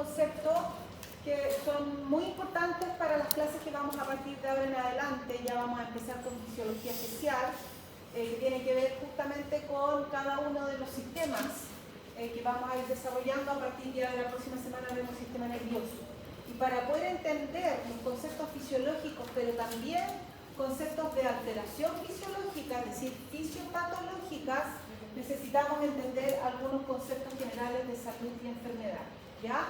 conceptos que son muy importantes para las clases que vamos a partir de ahora en adelante. Ya vamos a empezar con fisiología especial, que tiene que ver justamente con cada uno de los sistemas que vamos a ir desarrollando. A partir ya de la próxima semana vemos sistema nervioso. Y para poder entender los conceptos fisiológicos, pero también conceptos de alteración fisiológica, es decir, fisiopatológicas, necesitamos entender algunos conceptos generales de salud y enfermedad. ¿Ya?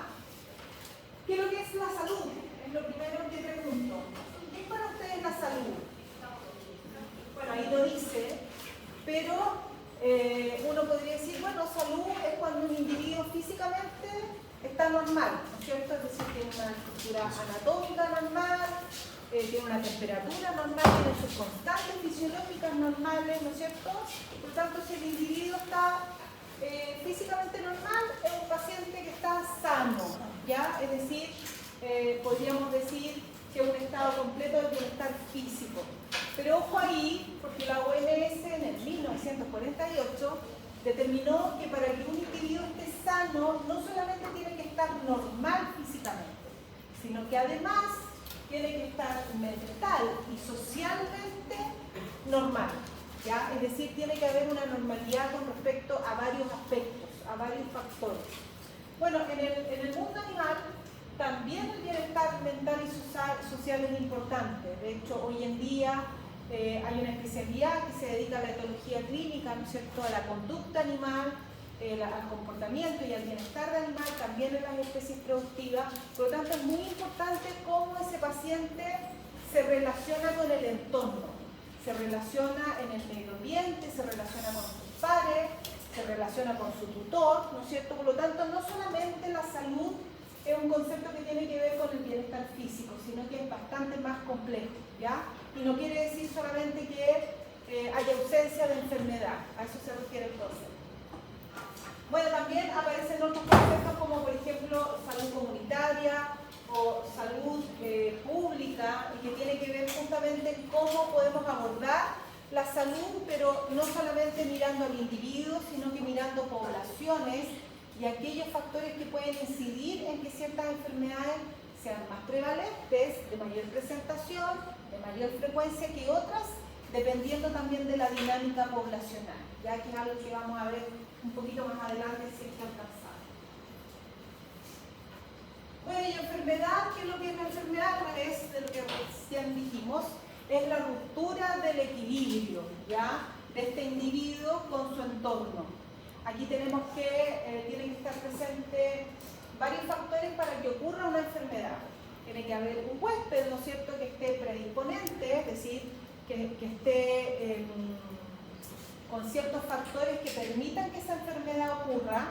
¿Qué es lo que es la salud? Es lo primero que pregunto. ¿Qué es para ustedes la salud? Bueno, ahí lo dice, pero uno podría decir, bueno, salud es cuando un individuo físicamente está normal, ¿no es cierto? Es decir, tiene una estructura anatómica normal, tiene una temperatura normal, tiene sus constantes fisiológicas normales, ¿no es cierto? Por tanto, si el individuo está físicamente normal, es un paciente que está sano, ¿ya? Es decir, podríamos decir que es un estado completo de bienestar físico. Pero ojo ahí, porque la OMS en el 1948 determinó que para que un individuo esté sano, no solamente tiene que estar normal físicamente, sino que además tiene que estar mental y socialmente normal. ¿Ya? Es decir, tiene que haber una normalidad con respecto a varios aspectos, a varios factores. Bueno, en el mundo animal también el bienestar mental y social es importante. De hecho, hoy en día hay una especialidad que se dedica a la etología clínica, ¿no es cierto?, a la conducta animal, al comportamiento y al bienestar del animal, también en las especies productivas. Por lo tanto, es muy importante cómo ese paciente se relaciona con el entorno. Se relaciona en el medio ambiente, se relaciona con sus pares, se relaciona con su tutor, ¿no es cierto? Por lo tanto, no solamente la salud es un concepto que tiene que ver con el bienestar físico, sino que es bastante más complejo, ¿ya? Y no quiere decir solamente que haya ausencia de enfermedad, a eso se refiere el concepto. Bueno, también aparecen otros conceptos como, por ejemplo, salud comunitaria, o salud pública, y que tiene que ver justamente cómo podemos abordar la salud, pero no solamente mirando al individuo, sino que mirando poblaciones y aquellos factores que pueden incidir en que ciertas enfermedades sean más prevalentes, de mayor presentación, de mayor frecuencia que otras, dependiendo también de la dinámica poblacional, ya que es algo que vamos a ver un poquito más adelante si es que alcanzamos. Bueno, y enfermedad, ¿qué es lo que es la enfermedad? A través de lo que recién dijimos, es la ruptura del equilibrio, ¿ya?, de este individuo con su entorno. Aquí tenemos que, tienen que estar presentes varios factores para que ocurra una enfermedad. Tiene que haber un huésped, ¿no es cierto?, que esté predisponente, es decir, que esté con ciertos factores que permitan que esa enfermedad ocurra.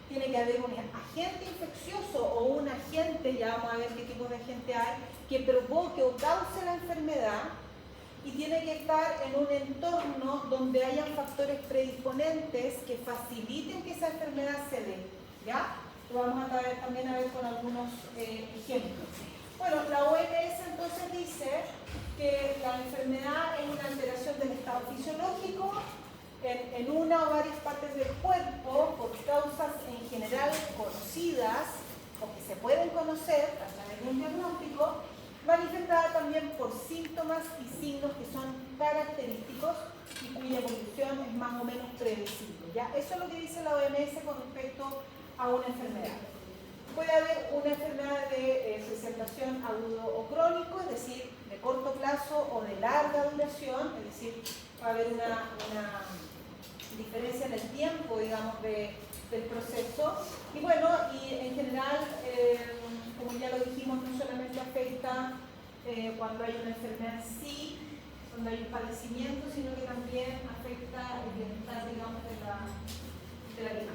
Tiene que haber un agente infeccioso o un agente, ya vamos a ver qué tipo de agente hay, que provoque o cause la enfermedad, y tiene que estar en un entorno donde hayan factores predisponentes que faciliten que esa enfermedad se dé, ¿ya? Lo vamos a también a ver con algunos ejemplos. Bueno, la OMS entonces dice que la enfermedad es una alteración del estado fisiológico en una o varias partes del cuerpo por causas en general conocidas o que se pueden conocer a través de un diagnóstico, manifestada también por síntomas y signos que son característicos y cuya evolución es más o menos previsible, ¿ya? Eso es lo que dice la OMS con respecto a una enfermedad. Puede haber una enfermedad de presentación agudo o crónico, es decir, de corto plazo o de larga duración, es decir, va a haber una diferencia en el tiempo, digamos, del proceso. Y bueno, y en general, como ya lo dijimos, no solamente afecta cuando hay una enfermedad en sí, cuando hay un padecimiento, sino que también afecta el bienestar, digamos, de la vida.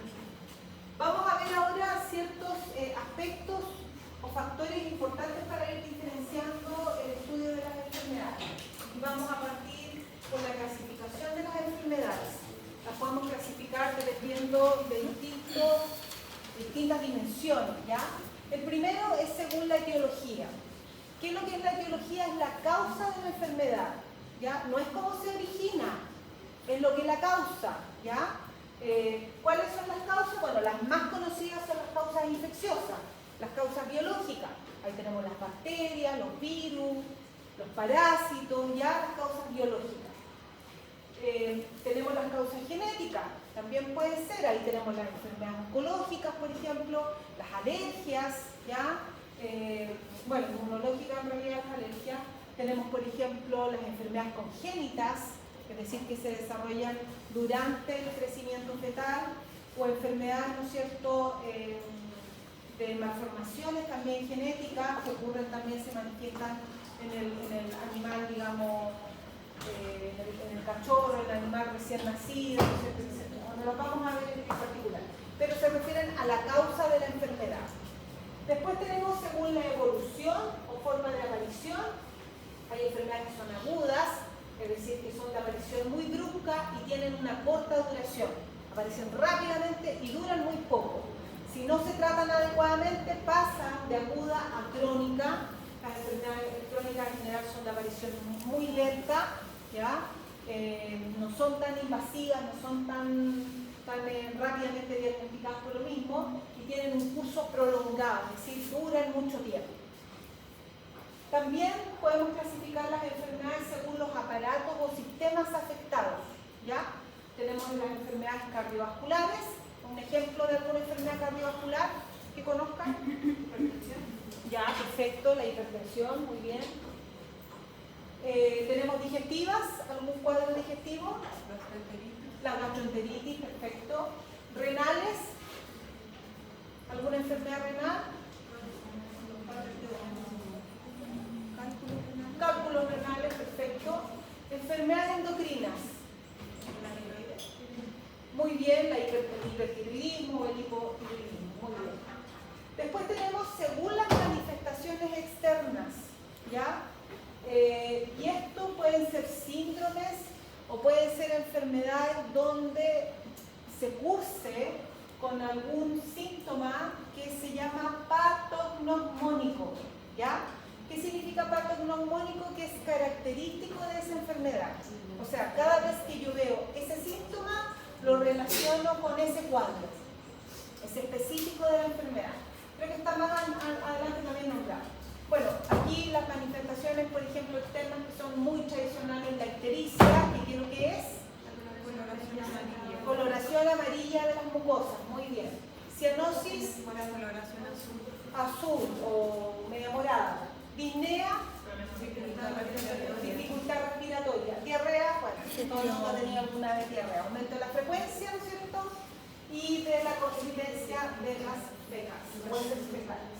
Vamos a ver ahora ciertos aspectos o factores importantes para ir diferenciando el estudio de las enfermedades. Y vamos a partir con la clasificación de las enfermedades. Las podemos clasificar dependiendo de distintas dimensiones, ¿ya? El primero es según la etiología. ¿Qué es lo que es la etiología? Es la causa de una enfermedad, ¿ya? No es cómo se origina, es lo que la causa, ¿ya? ¿Cuáles son las causas? Bueno, las más conocidas son las causas infecciosas. Las biológica. Ahí tenemos las bacterias, los virus, los parásitos, ya las causas biológicas. Tenemos las causas genéticas, también puede ser, ahí tenemos las enfermedades oncológicas, por ejemplo, las alergias, ¿ya? Bueno, inmunológicas en realidad las alergias. Tenemos, por ejemplo, las enfermedades congénitas, es decir, que se desarrollan durante el crecimiento fetal, o enfermedades, ¿no es cierto?, de malformaciones también genéticas, que ocurren también, se manifiestan en el animal, digamos, en el cachorro, en el animal recién nacido, etc. No lo vamos a ver en particular, pero se refieren a la causa de la enfermedad. Después tenemos según la evolución o forma de aparición. Hay enfermedades que son agudas, es decir, que son de aparición muy brusca y tienen una corta duración. Aparecen rápidamente y duran muy poco. Si no se tratan adecuadamente, pasan de aguda a crónica. Las enfermedades crónicas en general son de aparición muy lenta, ¿ya? No son tan invasivas, no son tan rápidamente diagnosticadas por lo mismo, y tienen un curso prolongado, es decir, duran mucho tiempo. También podemos clasificar las enfermedades según los aparatos o sistemas afectados, ¿ya? Tenemos las enfermedades cardiovasculares, un ejemplo de alguna enfermedad cardiovascular que conozcan. Ya, perfecto, la hipertensión, muy bien. Tenemos digestivas, algún cuadro digestivo. La gastroenteritis, perfecto. Renales, alguna enfermedad renal. Cálculos renales, perfecto. Enfermedades endocrinas. Muy bien, el hipertiroidismo o el hipotiroidismo, muy bien. Después tenemos según las manifestaciones externas, ¿ya? Y esto pueden ser síndromes o pueden ser enfermedades donde se curse con algún síntoma que se llama patognomónico, ¿ya? ¿Qué significa patognomónico? Que es característico de esa enfermedad. O sea, cada vez que yo veo ese síntoma, lo relaciono con ese cuadro. Es específico de la enfermedad. Creo que está más adelante también nombrado. Bueno, aquí las manifestaciones, por ejemplo, externas que son muy tradicionales, la ictericia, que ¿qué es lo que es? Coloración amarilla de las mucosas, muy bien. Cianosis, coloración azul o media morada. Disnea, dificultad respiratoria. Diarrea, bueno, todo el mundo ha tenido alguna vez diarrea. Aumento de la frecuencia, ¿no es cierto? Y de la consistencia de las fecales.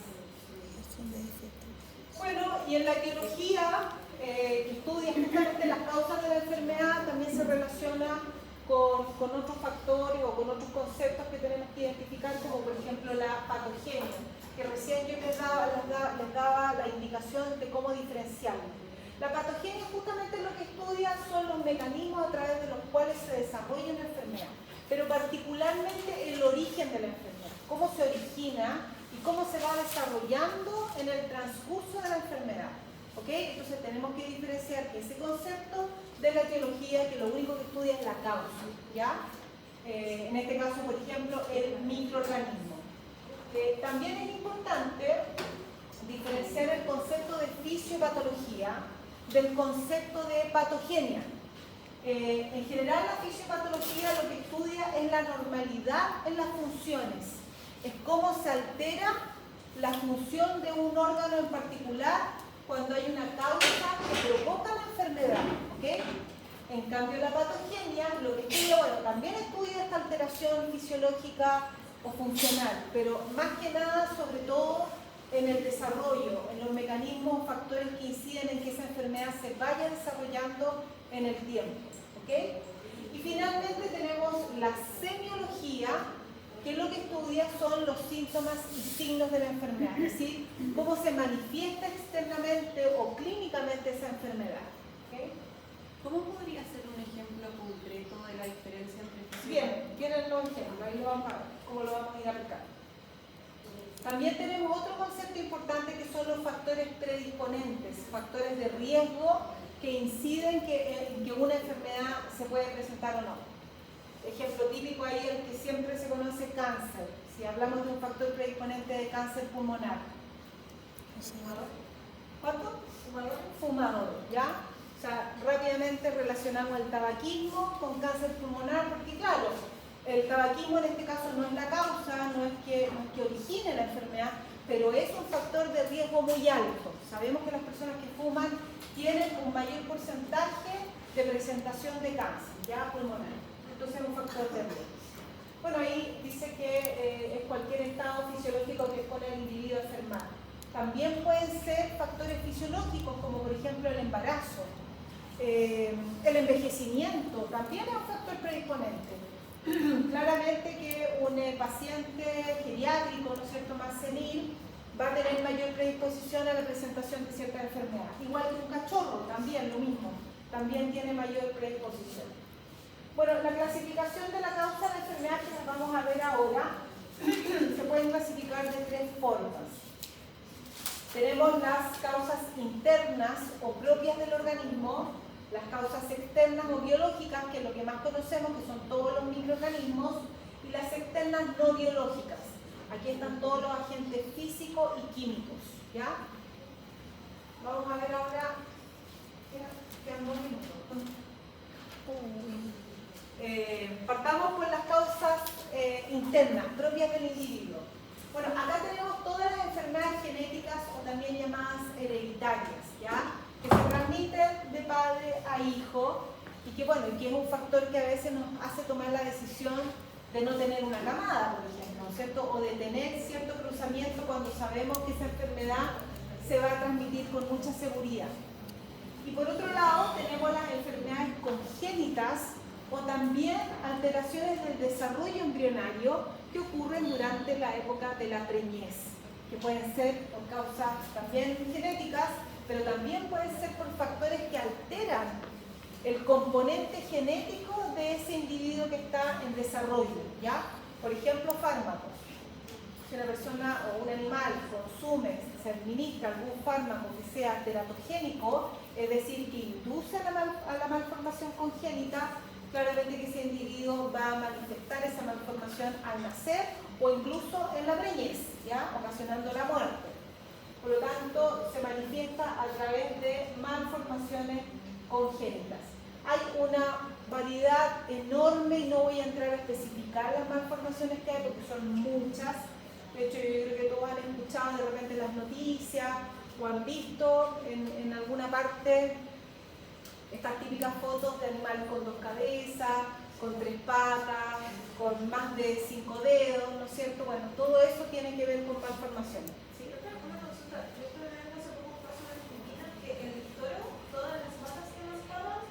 Bueno, y en la etiología, que estudia justamente las causas de la enfermedad, también se relaciona con otros factores o con otros conceptos que tenemos que identificar, como por ejemplo la patogenia, que recién yo les daba la indicación de cómo diferenciarla. La patogenia justamente lo que estudia son los mecanismos a través de los cuales se desarrolla una enfermedad, pero particularmente el origen de la enfermedad, cómo se origina y cómo se va desarrollando en el transcurso de la enfermedad. ¿Ok? Entonces tenemos que diferenciar ese concepto de la etiología, que lo único que estudia es la causa, ¿ya? En este caso, por ejemplo, el microorganismo. También es importante diferenciar el concepto de fisiopatología del concepto de patogenia. En general, la fisiopatología lo que estudia es la normalidad en las funciones, es cómo se altera la función de un órgano en particular cuando hay una causa que provoca la enfermedad, ¿ok? En cambio, la patogenia lo que estudia, bueno, también estudia esta alteración fisiológica o funcional, pero más que nada, sobre todo, en el desarrollo, en los mecanismos, factores que inciden en que esa enfermedad se vaya desarrollando en el tiempo, ¿ok? Y finalmente tenemos la semiología, que lo que estudia son los síntomas y signos de la enfermedad, es decir, cómo se manifiesta externamente o clínicamente esa enfermedad. ¿Okay? ¿Cómo podría ser un ejemplo concreto de la diferencia entre fisiología? Bien, tienen los ejemplos, ahí lo vamos a ver, cómo lo vamos a ir aplicando. También tenemos otro concepto importante que son los factores predisponentes, factores de riesgo que inciden en que una enfermedad se puede presentar o no. Ejemplo típico ahí, el que siempre se conoce, cáncer. Si hablamos de un factor predisponente de cáncer pulmonar, ¿Cuánto? Fumador, ¿ya? O sea, rápidamente relacionamos el tabaquismo con cáncer pulmonar, porque claro, el tabaquismo en este caso no es la causa, no es que origine la enfermedad, pero es un factor de riesgo muy alto. Sabemos que las personas que fuman tienen un mayor porcentaje de presentación de cáncer, ya pulmonar. Entonces es un factor de riesgo. Bueno, ahí dice que es cualquier estado fisiológico que expone al individuo a enfermar. También pueden ser factores fisiológicos, como por ejemplo el embarazo, el envejecimiento, también es un factor predisponente. Claramente que un paciente geriátrico, ¿no es cierto?, más senil, va a tener mayor predisposición a la presentación de ciertas enfermedades. Igual que un cachorro, también lo mismo, también tiene mayor predisposición. Bueno, la clasificación de la causa de enfermedad que nos vamos a ver ahora se pueden clasificar de tres formas. Tenemos las causas internas o propias del organismo, las causas externas o biológicas, que es lo que más conocemos, que son todos los microorganismos, y las externas no biológicas. Aquí están todos los agentes físicos y químicos, ¿ya? Vamos a ver ahora, quedan 2 minutos. Partamos por las causas internas, propias del individuo. Bueno, acá tenemos todas las enfermedades genéticas o también llamadas hereditarias, ¿ya? Que se transmiten de padre a hijo y que, bueno, que es un factor que a veces nos hace tomar la decisión de no tener una camada, por ejemplo, ¿cierto? O de tener cierto cruzamiento cuando sabemos que esa enfermedad se va a transmitir con mucha seguridad. Y por otro lado, tenemos las enfermedades congénitas o también alteraciones del desarrollo embrionario que ocurren durante la época de la preñez, que pueden ser por causas también genéticas, pero también pueden ser por factores que alteran el componente genético de ese individuo que está en desarrollo, ¿ya? Por ejemplo, fármacos. Si una persona o un animal consume, se administra algún fármaco que sea teratogénico, es decir, que induce a la malformación congénita, claramente que ese individuo va a manifestar esa malformación al nacer o incluso en la preñez, ¿ya? Ocasionando la muerte. Por lo tanto, se manifiesta a través de malformaciones congénitas. Hay una variedad enorme y no voy a entrar a especificar las malformaciones que hay porque son muchas. De hecho, yo creo que todos han escuchado de repente las noticias o han visto en alguna parte estas típicas fotos de animales con 2 cabezas, con 3 patas, con más de 5 dedos, ¿no es cierto? Bueno, todo eso tiene que ver con malformaciones. ¿Sí? Una consulta, yo estoy viendo hace poco un caso en Argentina que en el toro, todas las patas que mostraban,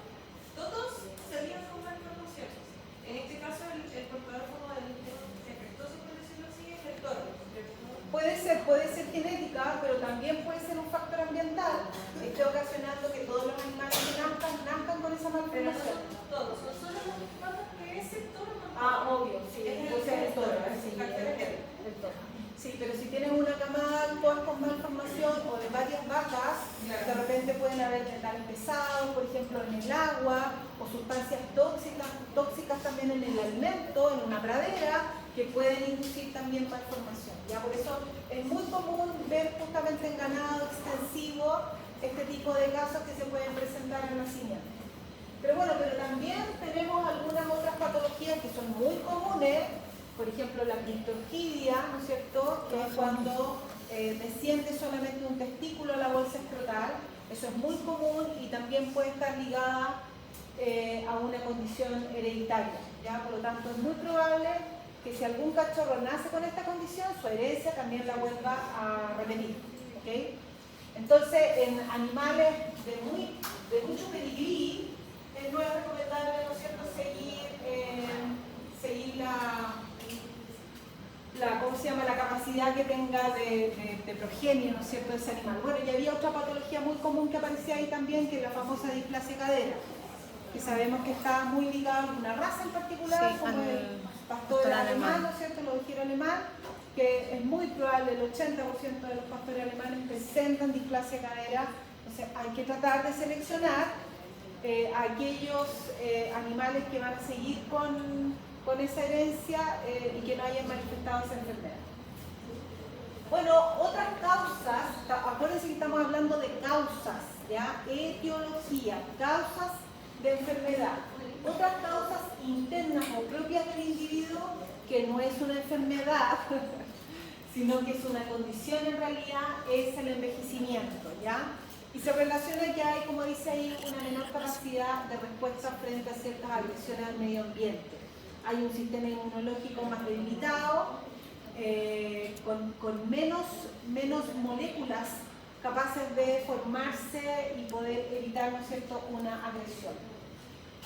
todos salían con malformaciones. En este caso, el portador como del defectuoso, por decirlo así, es el toro. Puede ser genética, pero también puede ser un factor ambiental que esté ocasionando que todos los animales que nazcan con esa malformación. Pero no son todos, son solo las patas que ese toro no. Obvio, sí, entonces el toro, sí, el toro. Sí, pero si tienes una camada todas con malformación o de varias vacas, de repente pueden haber metales pesados, por ejemplo en el agua, o sustancias tóxicas también en el alimento, en una pradera, que pueden inducir también malformación. ¿Ya? Por eso es muy común ver justamente en ganado extensivo este tipo de casos que se pueden presentar al nacimiento. Pero bueno, pero también tenemos algunas otras patologías que son muy comunes, por ejemplo la cristorquidia, ¿no es cierto?, que es cuando desciende solamente un testículo a la bolsa escrotal. Eso es muy común y también puede estar ligada a una condición hereditaria, ¿ya? Por lo tanto es muy probable que si algún cachorro nace con esta condición, su herencia también la vuelva a repetir, ¿okay? Entonces, en animales de mucho pedigrí, no es recomendable, ¿no es cierto?, seguir ¿cómo se llama?, la capacidad que tenga de progenie, ¿no es cierto?, de ese animal. Bueno, y había otra patología muy común que aparecía ahí también, que es la famosa displasia cadera, que sabemos que está muy ligada a una raza en particular, sí, como el pastor alemán, ¿no es cierto?, el ovejero alemán, que es muy probable, el 80% de los pastores alemanes presentan displasia cadera. Entonces hay que tratar de seleccionar aquellos animales que van a seguir con esa herencia y que no hayan manifestado esa enfermedad. Bueno, otras causas, ¿ya? Etiología, causas de enfermedad. Otras causas internas o propias del individuo, que no es una enfermedad, sino que es una condición en realidad, es el envejecimiento, ¿ya? Y se relaciona que hay, como dice ahí, una menor capacidad de respuesta frente a ciertas agresiones al medio ambiente. Hay un sistema inmunológico más debilitado, con menos moléculas capaces de formarse y poder evitar, ¿no es cierto?, una agresión.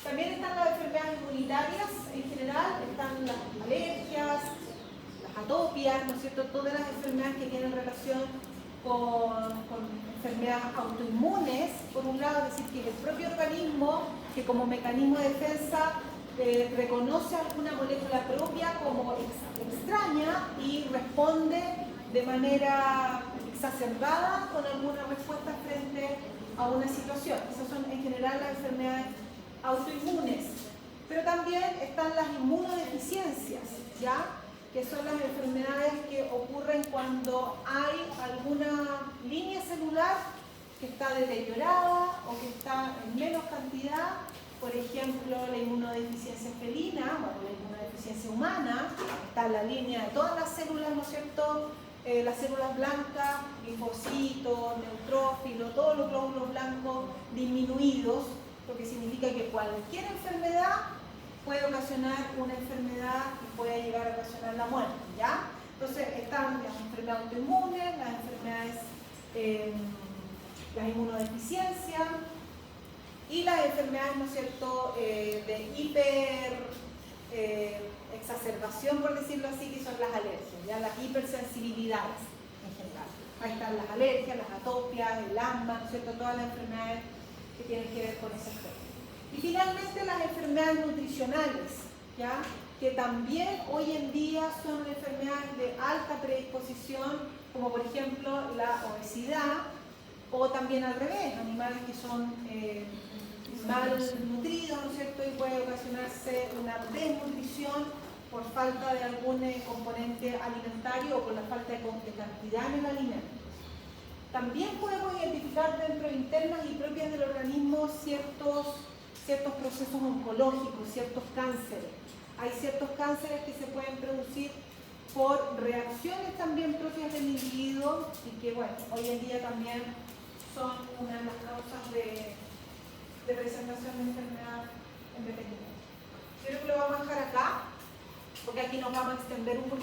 También están las enfermedades inmunitarias en general, están las alergias, las atopias, ¿no es cierto?, todas las enfermedades que tienen relación con enfermedades autoinmunes, por un lado, es decir, que el propio organismo, que como mecanismo de defensa reconoce alguna molécula propia como extraña y responde de manera exacerbada con alguna respuesta frente a una situación. Esas son en general las enfermedades autoinmunes. Pero también están las inmunodeficiencias, ¿ya?, que son las enfermedades que ocurren cuando hay alguna línea celular que está deteriorada o que está en menos cantidad. Por ejemplo, la inmunodeficiencia felina, bueno, la inmunodeficiencia humana, está en la línea de todas las células, ¿no es cierto?, las células blancas, linfocitos, neutrófilos, todos los glóbulos blancos disminuidos, lo que significa que cualquier enfermedad puede ocasionar una enfermedad y puede llegar a ocasionar la muerte, ¿ya? Entonces están las enfermedades autoinmunes, las enfermedades, las inmunodeficiencias y las enfermedades, ¿no es cierto?, de exacerbación, por decirlo así, que son las alergias, ¿ya? Las hipersensibilidades en general. Ahí están las alergias, las atopias, el asma, ¿no es cierto?, todas las enfermedades que tienen que ver con ese aspecto. Y finalmente las enfermedades nutricionales, ¿ya?, que también hoy en día son enfermedades de alta predisposición, como por ejemplo la obesidad, o también al revés, animales que son malnutridos, ¿no es cierto?, y puede ocasionarse una desnutrición por falta de algún componente alimentario o por la falta de cantidad en el alimento. También podemos identificar dentro de internas y propias del organismo ciertos procesos oncológicos, ciertos cánceres. Hay ciertos cánceres que se pueden producir por reacciones también propias del individuo y que, bueno, hoy en día también son una de las causas de presentación de enfermedad en envejecimiento. Creo que lo vamos a dejar acá, porque aquí nos vamos a extender un poquito.